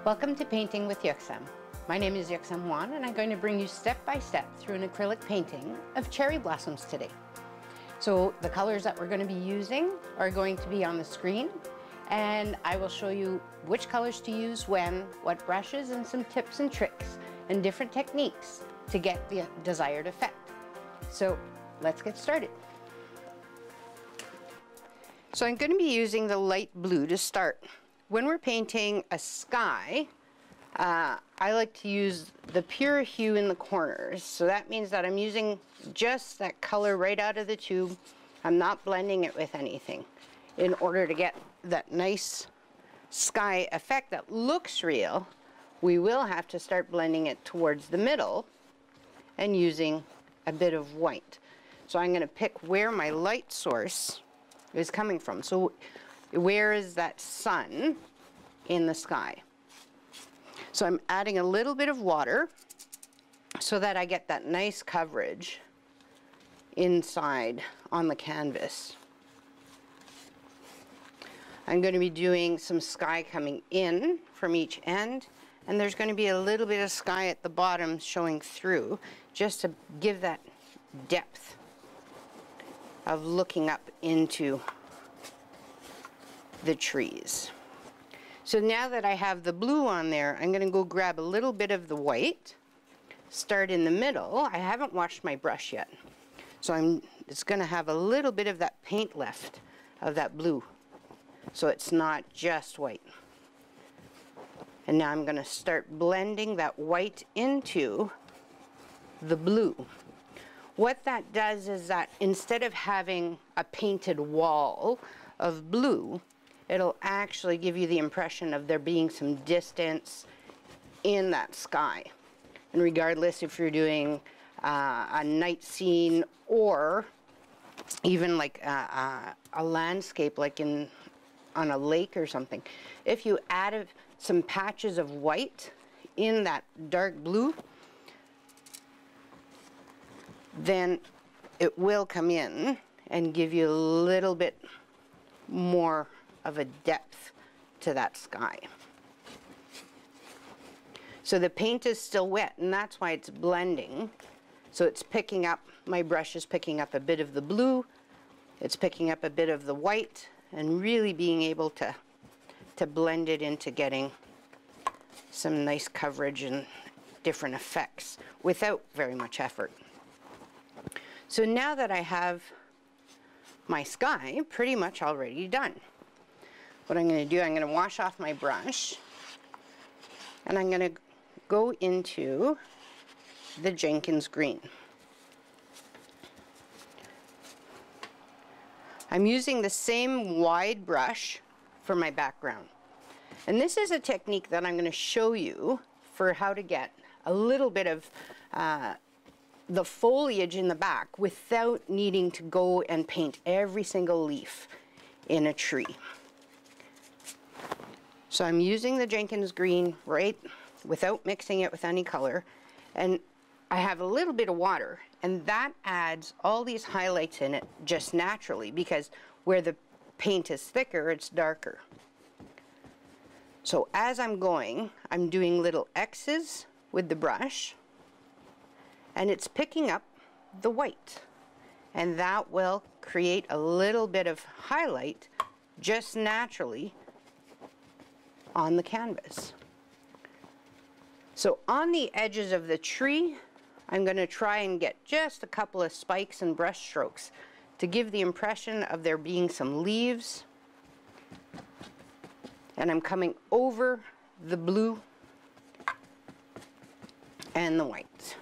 Welcome to Painting with Yuk-Sem. My name is Yuk-Sem Won, and I'm going to bring you step by step through an acrylic painting of cherry blossoms today. So the colors that we're going to be using are going to be on the screen, and I will show you which colors to use when, what brushes, and some tips and tricks and different techniques to get the desired effect. So let's get started. So I'm going to be using the light blue to start. When we're painting a sky, I like to use the pure hue in the corners. So that means that I'm using just that color right out of the tube. I'm not blending it with anything in order to get that nice sky effect that looks real. We will have to start blending it towards the middle and using a bit of white. So I'm going to pick where my light source is coming from. So where is that sun in the sky? So I'm adding a little bit of water so that I get that nice coverage inside on the canvas. I'm going to be doing some sky coming in from each end, and there's going to be a little bit of sky at the bottom showing through, just to give that depth of looking up into the trees. So now that I have the blue on there, I'm going to go grab a little bit of the white, start in the middle. I haven't washed my brush yet, so it's going to have a little bit of that paint left of that blue, so it's not just white. And now I'm going to start blending that white into the blue. What that does is that instead of having a painted wall of blue, it'll actually give you the impression of there being some distance in that sky. And regardless if you're doing a night scene or even like a landscape, like on a lake or something, if you add some patches of white in that dark blue, then it will come in and give you a little bit more of a depth to that sky. So the paint is still wet, and that's why it's blending. So it's picking up, my brush is picking up a bit of the blue, it's picking up a bit of the white, and really being able to blend it into getting some nice coverage and different effects without very much effort. So now that I have my sky pretty much already done, what I'm going to do, I'm going to wash off my brush, and I'm going to go into the Jenkins Green. I'm using the same wide brush for my background. And this is a technique that I'm going to show you for how to get a little bit of the foliage in the back without needing to go and paint every single leaf in a tree. So I'm using the Jenkins Green right without mixing it with any color, and I have a little bit of water, and that adds all these highlights in it just naturally, because where the paint is thicker, it's darker. So as I'm going, I'm doing little X's with the brush, and it's picking up the white, and that will create a little bit of highlight just naturally on the canvas. So on the edges of the tree, I'm going to try and get just a couple of spikes and brush strokes to give the impression of there being some leaves. And I'm coming over the blue and the white.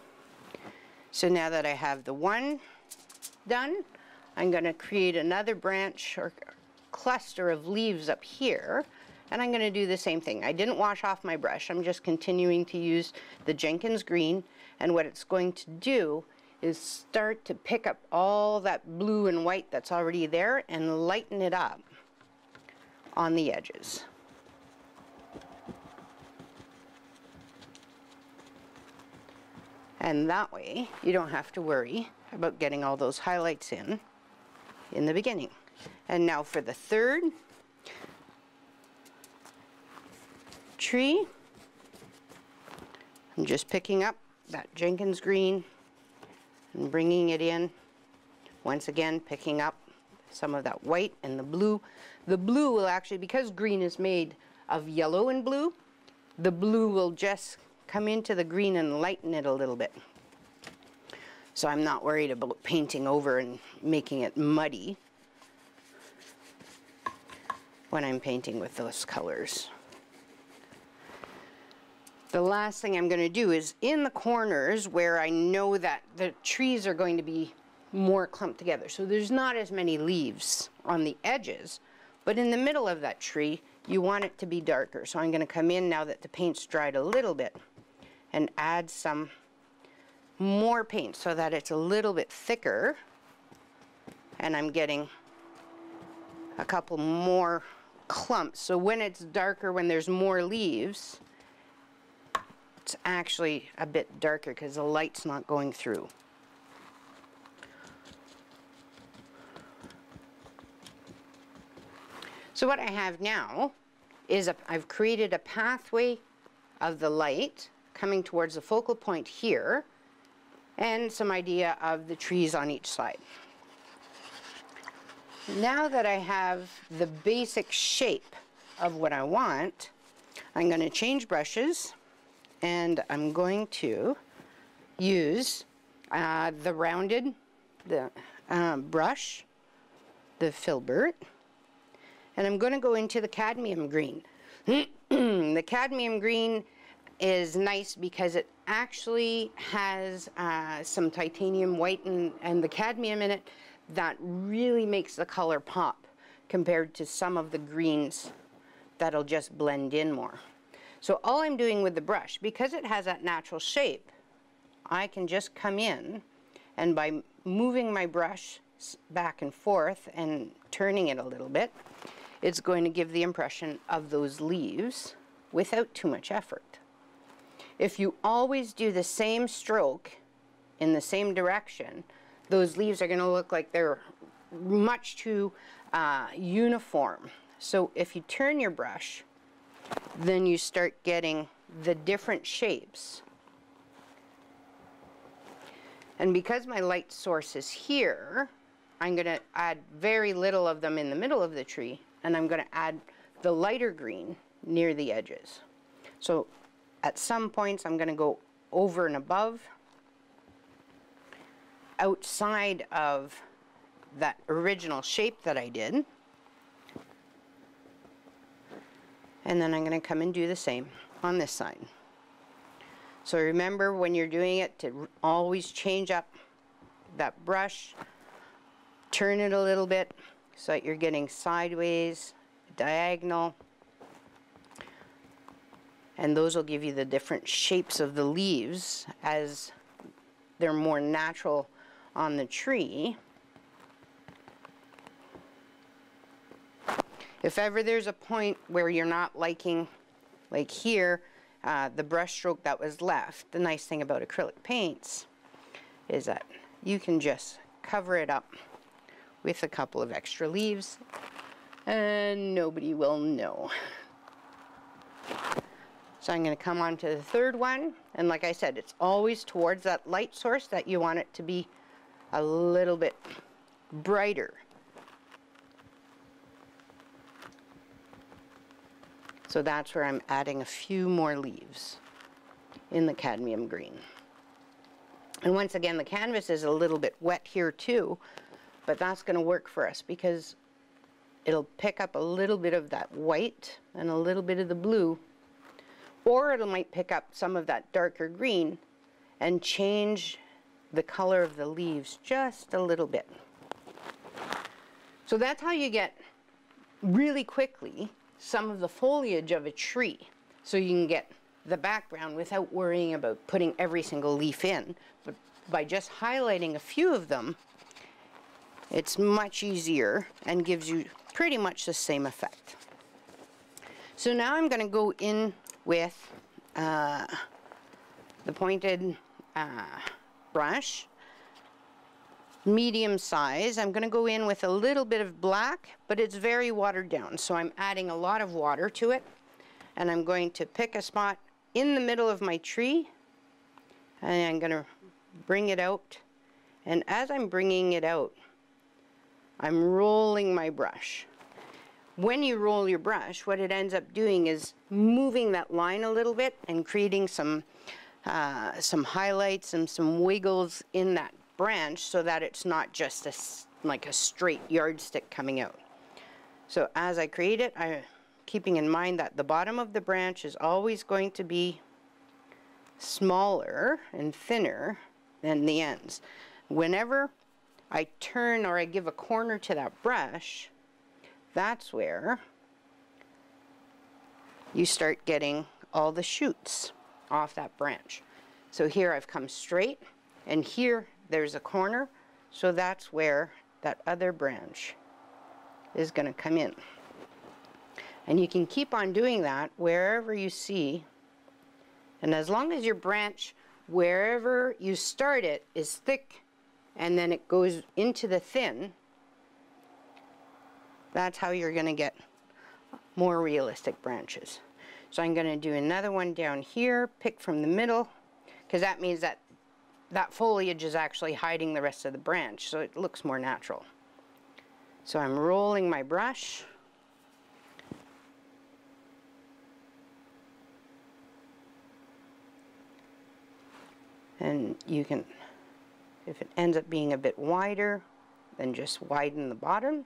So now that I have the one done, I'm going to create another branch or cluster of leaves up here, and I'm going to do the same thing. I didn't wash off my brush. I'm just continuing to use the Jenkins Green, and what it's going to do is start to pick up all that blue and white that's already there and lighten it up on the edges. And that way, you don't have to worry about getting all those highlights in the beginning. And now for the third tree, I'm just picking up that Jenkins green and bringing it in. Once again, picking up some of that white and the blue. The blue will actually, because green is made of yellow and blue, the blue will just come into the green and lighten it a little bit. So I'm not worried about painting over and making it muddy when I'm painting with those colors. The last thing I'm going to do is in the corners where I know that the trees are going to be more clumped together. So there's not as many leaves on the edges, but in the middle of that tree, you want it to be darker. So I'm going to come in now that the paint's dried a little bit and add some more paint so that it's a little bit thicker, and I'm getting a couple more clumps. So when it's darker, when there's more leaves, it's actually a bit darker because the light's not going through. So what I have now is I've created a pathway of the light coming towards the focal point here, and some idea of the trees on each side. Now that I have the basic shape of what I want, I'm going to change brushes, and I'm going to use the rounded brush, the filbert, and I'm going to go into the cadmium green. The cadmium green is nice because it actually has some titanium white and the cadmium in it that really makes the color pop compared to some of the greens that'll just blend in more. So all I'm doing with the brush, because it has that natural shape, I can just come in, and by moving my brush back and forth and turning it a little bit, it's going to give the impression of those leaves without too much effort. If you always do the same stroke in the same direction, those leaves are going to look like they're much too uniform. So if you turn your brush, then you start getting the different shapes. And because my light source is here, I'm going to add very little of them in the middle of the tree, and I'm going to add the lighter green near the edges. So at some points, I'm going to go over and above, outside of that original shape that I did. And then I'm going to come and do the same on this side. So remember, when you're doing it, to always change up that brush, turn it a little bit so that you're getting sideways, diagonal, and those will give you the different shapes of the leaves as they're more natural on the tree. If ever there's a point where you're not liking, like here, the brush stroke that was left, the nice thing about acrylic paints is that you can just cover it up with a couple of extra leaves and nobody will know. So I'm going to come on to the third one, and like I said, it's always towards that light source that you want it to be a little bit brighter. So that's where I'm adding a few more leaves in the cadmium green. And once again, the canvas is a little bit wet here too, but that's going to work for us because it'll pick up a little bit of that white and a little bit of the blue, or it might pick up some of that darker green and change the color of the leaves just a little bit. So that's how you get really quickly some of the foliage of a tree, so you can get the background without worrying about putting every single leaf in. But by just highlighting a few of them, it's much easier and gives you pretty much the same effect. So now I'm going to go in with the pointed brush, medium size. I'm going to go in with a little bit of black, but it's very watered down, so I'm adding a lot of water to it, and I'm going to pick a spot in the middle of my tree And I'm going to bring it out. And as I'm bringing it out, I'm rolling my brush. When you roll your brush, what it ends up doing is moving that line a little bit and creating some highlights and some wiggles in that branch so that it's not just like a straight yardstick coming out. So as I create it, I'm keeping in mind that the bottom of the branch is always going to be smaller and thinner than the ends. Whenever I turn or I give a corner to that brush, that's where you start getting all the shoots off that branch. So here I've come straight, and here there's a corner, so that's where that other branch is going to come in. And you can keep on doing that wherever you see, and as long as your branch, wherever you start it, is thick and then it goes into the thin, that's how you're going to get more realistic branches. So I'm going to do another one down here, pick from the middle, because that means that that foliage is actually hiding the rest of the branch, so it looks more natural. So I'm rolling my brush. And you can, if it ends up being a bit wider, then just widen the bottom.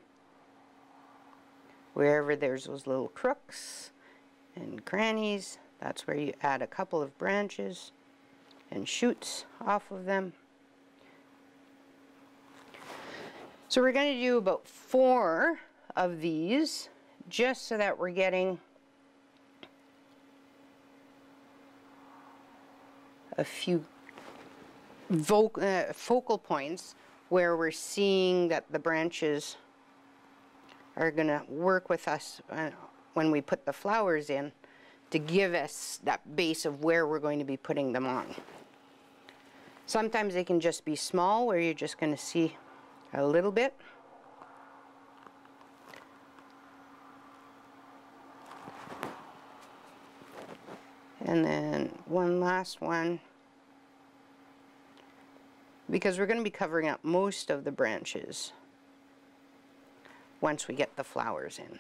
Wherever there's those little crooks and crannies, that's where you add a couple of branches and shoots off of them. So we're going to do about 4 of these, just so that we're getting a few focal points where we're seeing that the branches are going to work with us when we put the flowers in, to give us that base of where we're going to be putting them on. Sometimes they can just be small, where you're just going to see a little bit. And then one last one, because we're going to be covering up most of the branches once we get the flowers in.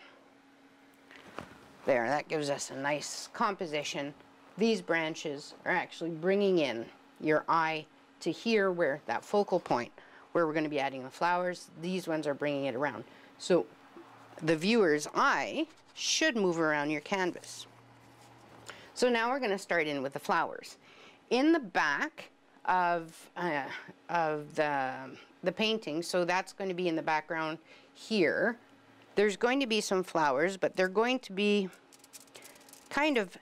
There, that gives us a nice composition. These branches are actually bringing in your eye to here, where that focal point where we're going to be adding the flowers. These ones are bringing it around. So the viewer's eye should move around your canvas. So now we're going to start in with the flowers. In the back of the painting, so that's going to be in the background here, there's going to be some flowers, but they're going to be kind of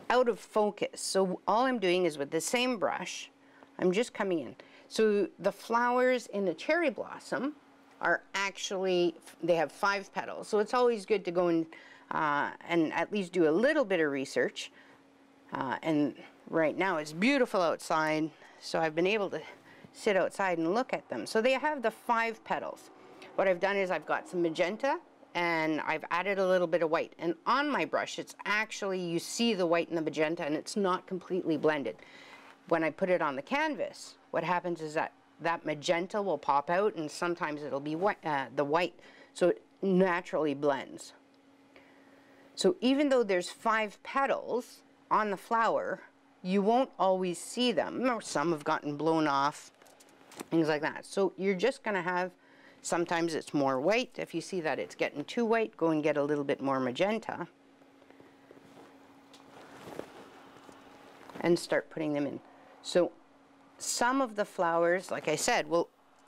out of focus. So all I'm doing is, with the same brush, I'm just coming in. So the flowers in the cherry blossom are actually, they have 5 petals. So it's always good to go and at least do a little bit of research. And right now it's beautiful outside, so I've been able to sit outside and look at them. So they have the 5 petals. What I've done is I've got some magenta and I've added a little bit of white. And on my brush, it's actually, you see the white and the magenta, and it's not completely blended. When I put it on the canvas, what happens is that that magenta will pop out, and sometimes it'll be white, the white, so it naturally blends. So even though there's 5 petals on the flower, you won't always see them, or some have gotten blown off, things like that. So you're just going to have, sometimes it's more white. If you see that it's getting too white, go and get a little bit more magenta and start putting them in. So some of the flowers, like I said,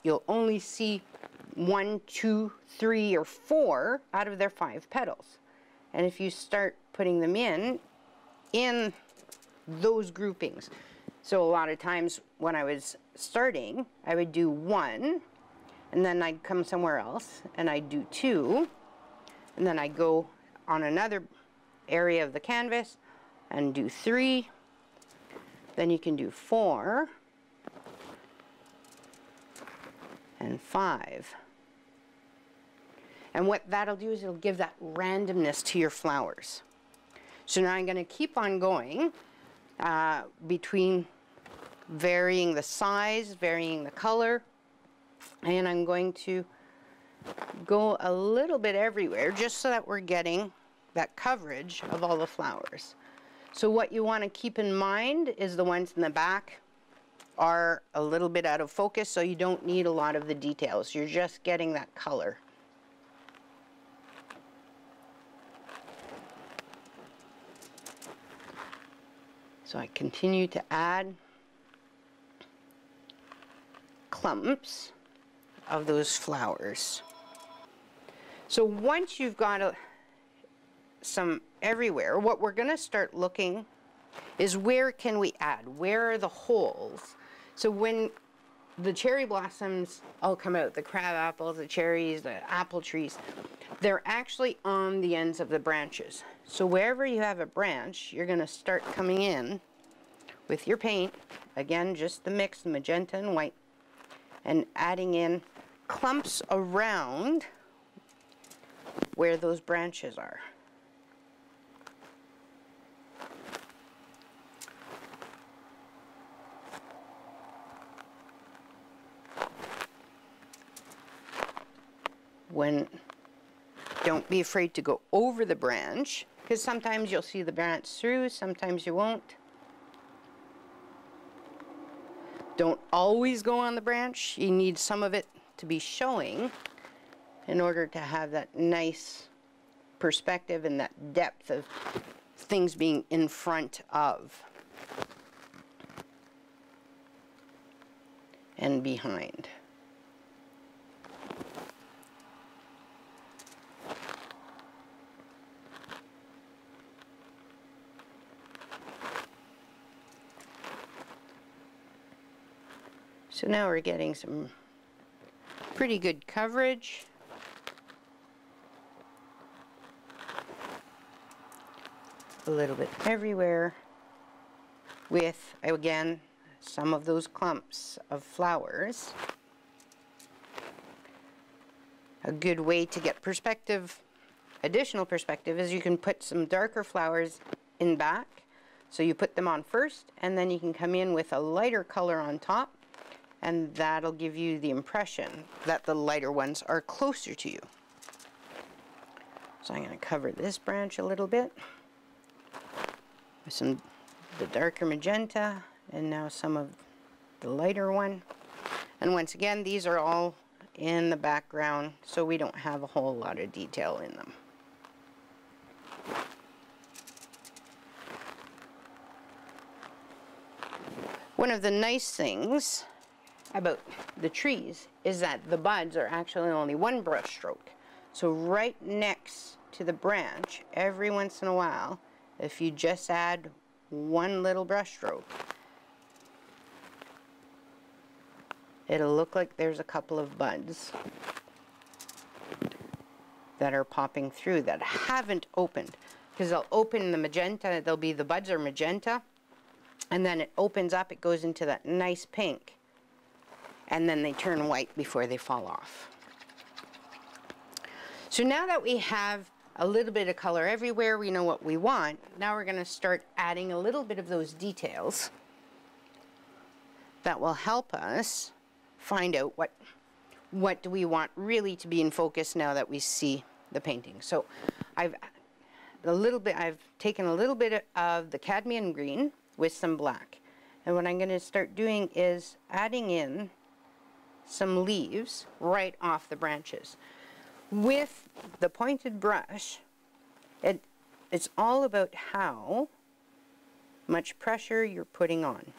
you'll only see 1, 2, 3, or 4 out of their 5 petals. And if you start putting them in those groupings, so a lot of times when I was starting, I would do 1, and then I'd come somewhere else, and I'd do 2, and then I'd go on another area of the canvas and do 3, then you can do 4, and 5. And what that'll do is it'll give that randomness to your flowers. So now I'm going to keep on going between varying the size, varying the color, and I'm going to go a little bit everywhere just so that we're getting that coverage of all the flowers. So what you want to keep in mind is the ones in the back are a little bit out of focus, so you don't need a lot of the details. You're just getting that color. So I continue to add clumps of those flowers. So once you've got some everywhere, what we're going to start looking is where can we add? Where are the holes? So when the cherry blossoms all come out, the crab apples, the cherries, the apple trees, they're actually on the ends of the branches. So wherever you have a branch, you're going to start coming in with your paint, again just the mix, magenta and white, and adding in clumps around where those branches are. Don't be afraid to go over the branch, because sometimes you'll see the branch through, sometimes you won't. Don't always go on the branch. You need some of it to be showing in order to have that nice perspective and that depth of things being in front of and behind. So now we're getting some pretty good coverage. A little bit everywhere with, again, some of those clumps of flowers. A good way to get perspective, additional perspective, is you can put some darker flowers in back. So you put them on first, and then you can come in with a lighter color on top, and that'll give you the impression that the lighter ones are closer to you. So I'm going to cover this branch a little bit with the darker magenta, and now some of the lighter one. And once again, these are all in the background, so we don't have a whole lot of detail in them. One of the nice things about the trees is that the buds are actually only one brush stroke. So right next to the branch, every once in a while, if you just add one little brush stroke, it'll look like there's a couple of buds that are popping through that haven't opened. Because they'll open the magenta, the buds are magenta, and then it opens up, it goes into that nice pink, and then they turn white before they fall off. So now that we have a little bit of color everywhere, we know what we want, now we're going to start adding a little bit of those details that will help us find out what do we want really to be in focus now that we see the painting. So I've taken a little bit of the cadmium green with some black, and what I'm going to start doing is adding in some leaves right off the branches. With the pointed brush, it's all about how much pressure you're putting on.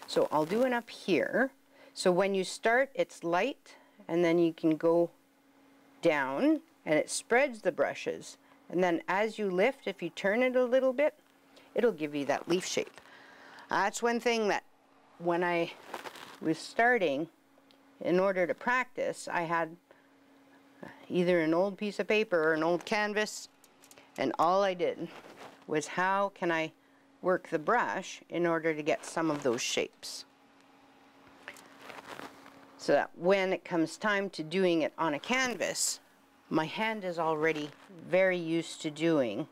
So I'll do it up here. So when you start, it's light, and then you can go down, and it spreads the brushes. And then as you lift, if you turn it a little bit, it'll give you that leaf shape. That's one thing that when I was starting, in order to practice, I had either an old piece of paper or an old canvas, and all I did was how can I work the brush in order to get some of those shapes. So that when it comes time to doing it on a canvas, my hand is already very used to doing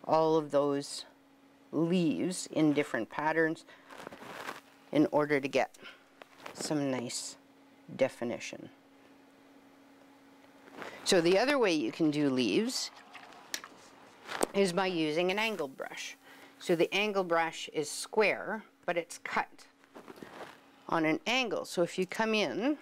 all of those leaves in different patterns. in order to get some nice definition. So the other way you can do leaves is by using an angle brush. So the angle brush is square, but it's cut on an angle. So if you come in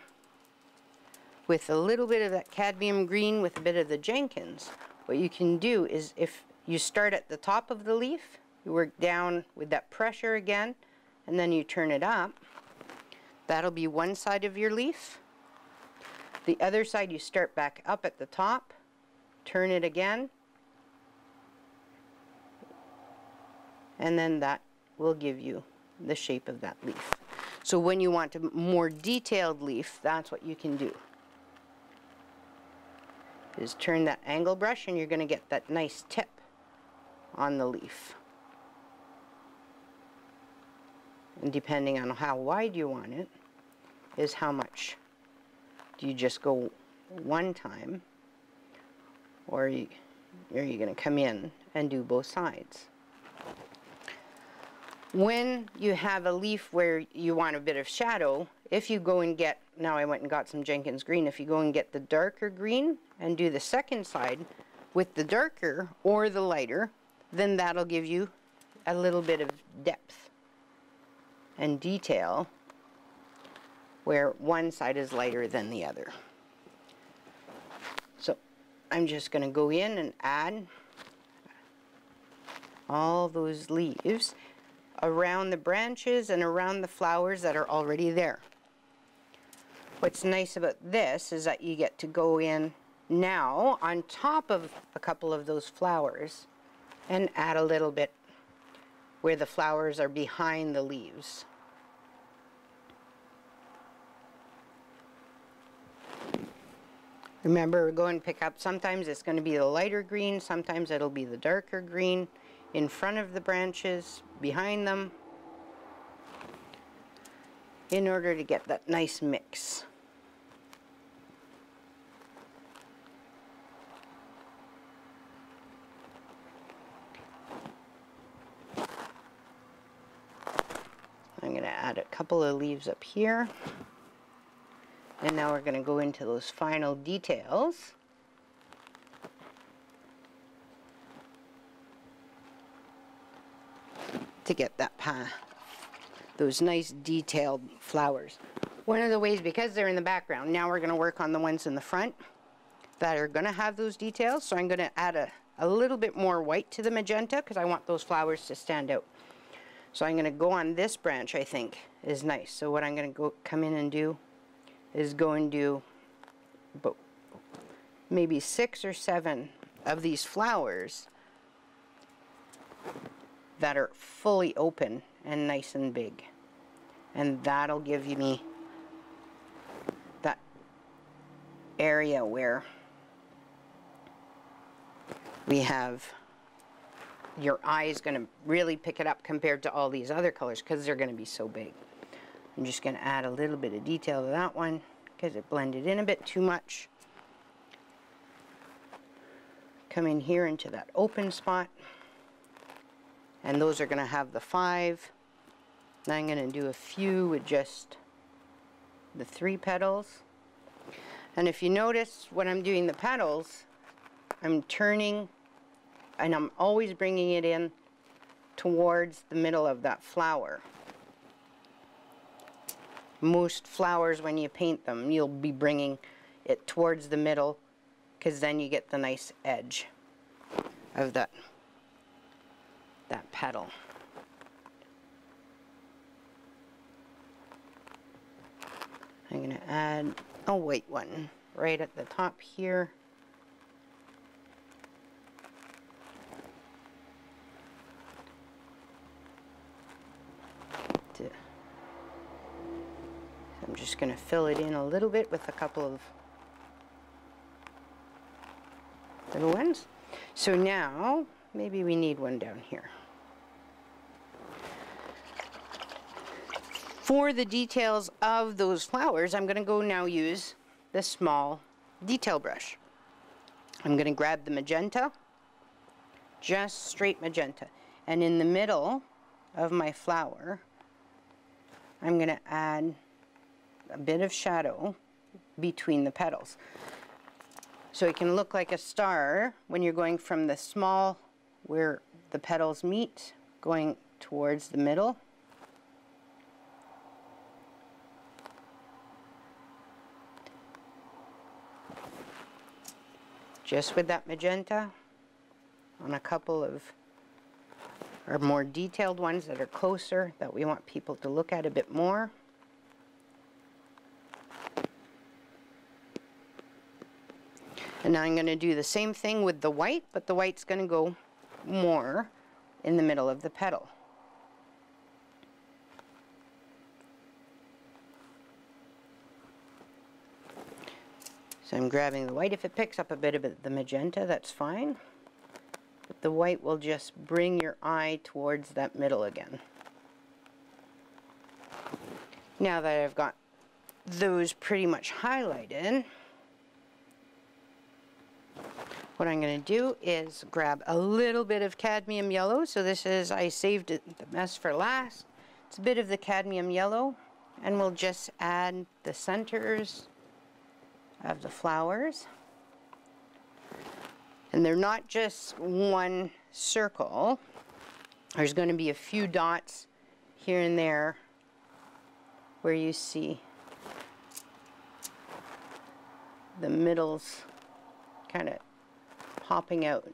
with a little bit of that cadmium green with a bit of the Jenkins, what you can do is, if you start at the top of the leaf, you work down with that pressure again, and then you turn it up. That'll be one side of your leaf. The other side, you start back up at the top, turn it again, and then that will give you the shape of that leaf. So when you want a more detailed leaf, that's what you can do. Is turn that angle brush, and you're going to get that nice tip on the leaf. And depending on how wide you want it, is how much. Do you just go one time, or are you going to come in and do both sides? When you have a leaf where you want a bit of shadow, if you go and get, now I went and got some Jenkins green, if you go and get the darker green and do the second side with the darker or the lighter, then that'll give you a little bit of depth and detail where one side is lighter than the other. So I'm just going to go in and add all those leaves around the branches and around the flowers that are already there. What's nice about this is that you get to go in now on top of a couple of those flowers and add a little bit where the flowers are behind the leaves. Remember, go and pick up, sometimes it's going to be the lighter green, sometimes it'll be the darker green in front of the branches, behind them, in order to get that nice mix. I'm going to add a couple of leaves up here. And now we're going to go into those final details. To get that those nice detailed flowers. One of the ways, because they're in the background, now we're going to work on the ones in the front that are going to have those details. So I'm going to add a little bit more white to the magenta because I want those flowers to stand out. So I'm going to go on this branch, I think, is nice. So what I'm going to come in and do is go and do maybe 6 or 7 of these flowers that are fully open and nice and big. And that'll give me that area where we have your eye is going to really pick it up compared to all these other colors because they're going to be so big. I'm just going to add a little bit of detail to that one because it blended in a bit too much. Come in here into that open spot, and those are going to have the 5. Now I'm going to do a few with just the 3 petals. And if you notice when I'm doing the petals, I'm turning and I'm always bringing it in towards the middle of that flower. Most flowers, when you paint them, you'll be bringing it towards the middle because then you get the nice edge of that petal. I'm going to add a white one right at the top here. I'm just going to fill it in a little bit with a couple of little ones. So now, maybe we need one down here. For the details of those flowers, I'm going to go now use the small detail brush. I'm going to grab the magenta, just straight magenta, and in the middle of my flower, I'm going to add a bit of shadow between the petals. So it can look like a star when you're going from the small, where the petals meet, going towards the middle. Just with that magenta on a couple of our more detailed ones that are closer, that we want people to look at a bit more. And now I'm going to do the same thing with the white, but the white's going to go more in the middle of the petal. So I'm grabbing the white. If it picks up a bit of the magenta, that's fine. But the white will just bring your eye towards that middle again. Now that I've got those pretty much highlighted, what I'm going to do is grab a little bit of cadmium yellow. So this is, I saved the best for last. It's a bit of the cadmium yellow, and we'll just add the centers of the flowers. And they're not just one circle. There's going to be a few dots here and there where you see the middles kind of popping out.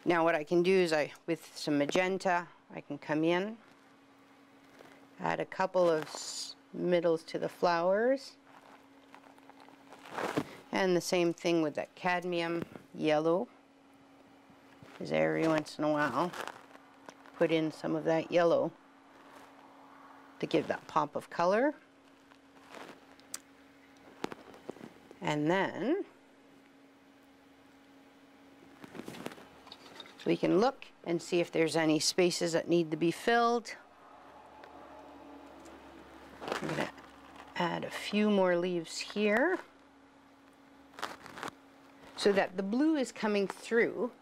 Now what I can do is with some magenta, I can come in, add a couple of middles to the flowers, and the same thing with that cadmium yellow, because every once in a while put in some of that yellow to give that pop of color. And then we can look and see if there's any spaces that need to be filled. I'm going to add a few more leaves here so that the blue is coming through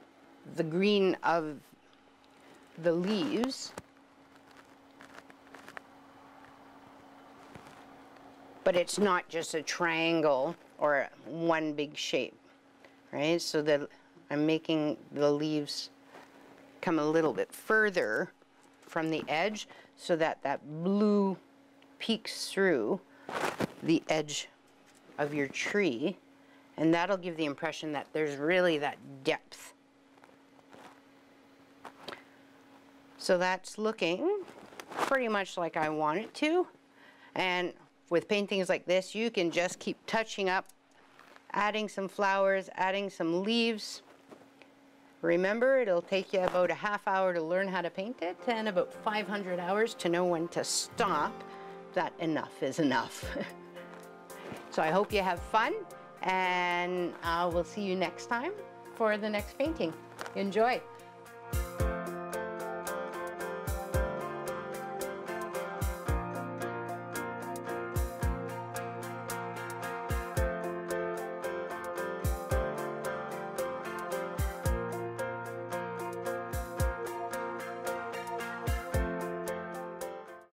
the green of the leaves, but it's not just a triangle or one big shape, right? So that I'm making the leaves come a little bit further from the edge so that that blue peeks through the edge of your tree, and that'll give the impression that there's really that depth. So that's looking pretty much like I want it to. And with paintings like this, you can just keep touching up, adding some flowers, adding some leaves. Remember, it'll take you about a half hour to learn how to paint it, and about 500 hours to know when to stop. That enough is enough. So I hope you have fun, and we'll see you next time for the next painting. Enjoy.